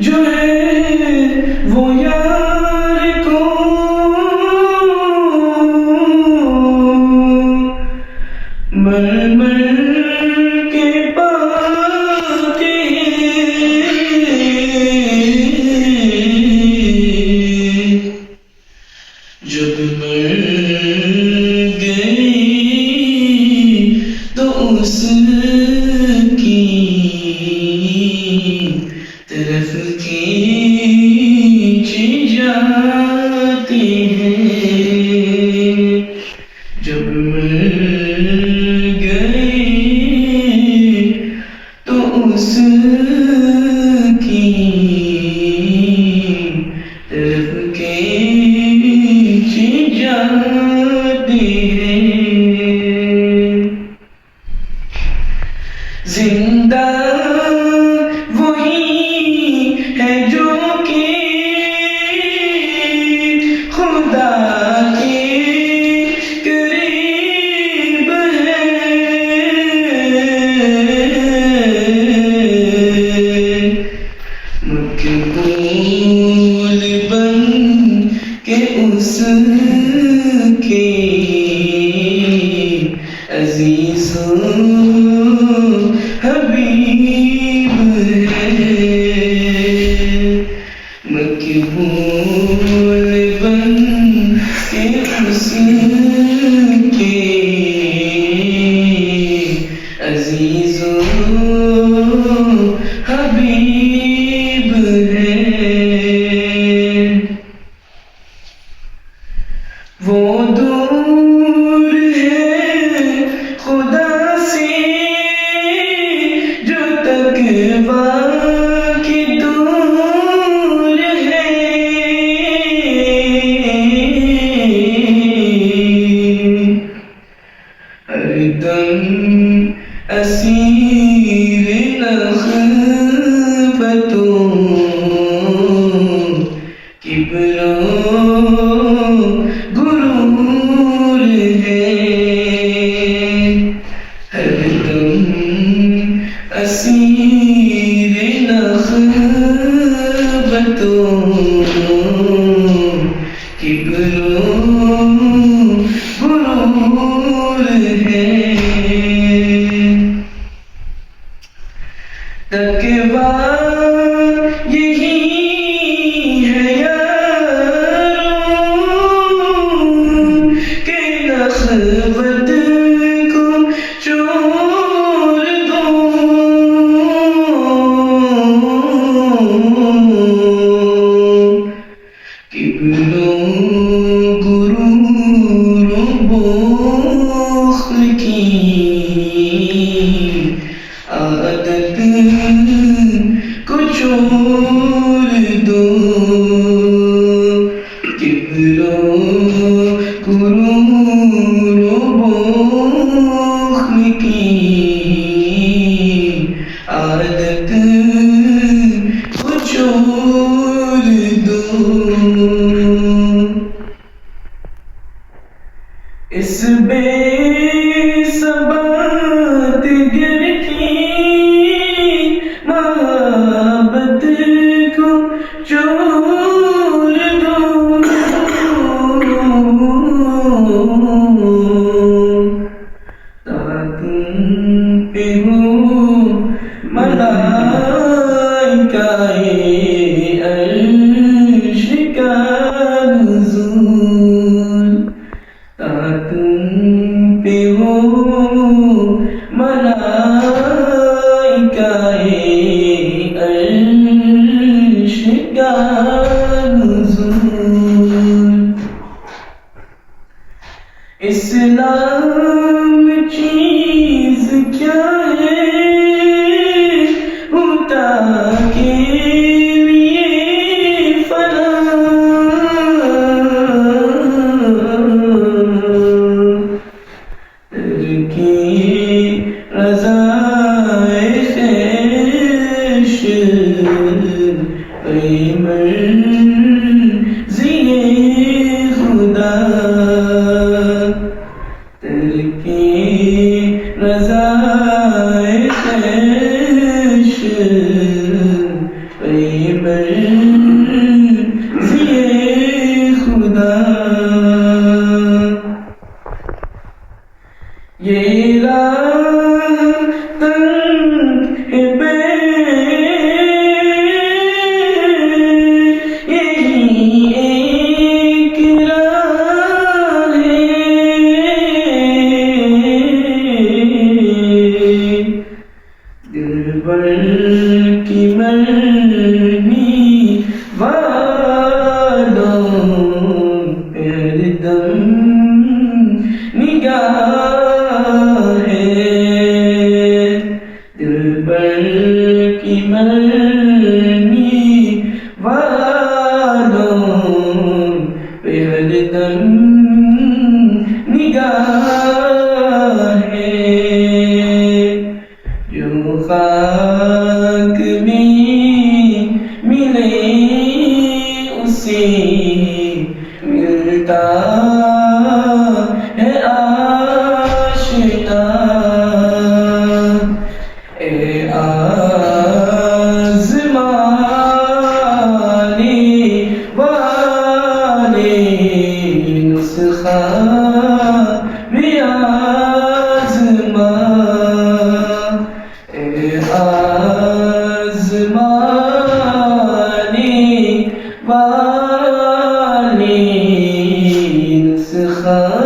जो है वो यार को मर मर के पाते जब मर गई तो उसकी तरफ खींची जाती है। जब मर गई तो उसकी तरफ खींची जाती है। जिंदा वही है जो कि खुदा के करीब है। मकबूल बन के उसके अजीज़ों हबीब है। मकबूल बन के उसके अजीज़ों हबीब है। वो दूर है खुदा से जो तकवा की दूर है। हरदम असीर नख़बतों किब्रों गुरूर है। हरदम असीर नख़बतों किब्रों गुरूर है। तकवा यही है यारों के नख़बत को छोड़ दो। किब्रों गुरूरों बुख़्ल की आदत को छोड़ दो। किब्रों गुरूरों बुख़्ल की आदत को छोड़ दो। इस बेसबात गिर की मोहब्बत को छोड़ दो। तुम पे हो मलाइकाए अर्श का नुज़ूल। तुम पे हो मलाइकाए अर्श का नुज़ूल। इस्लाम चीज़ क्या है खुदा के लिए फना। तरकी रज़ाए ख़ैश मर्ज़िए खुदा। तरकी रज़ाए ख़ैश पैबर जिए खुदा ये राह तंग है यही एक राह है दिलबर की मरनी वालों पे हरदम निगाह दिलबर की मरनी वालों पे हरदम निगाह जो खाक में मिले उसे मिलता है आशिना ए आज़माने वाले नुस्खा में आज़मा ए आज़माने वाले नुस्खा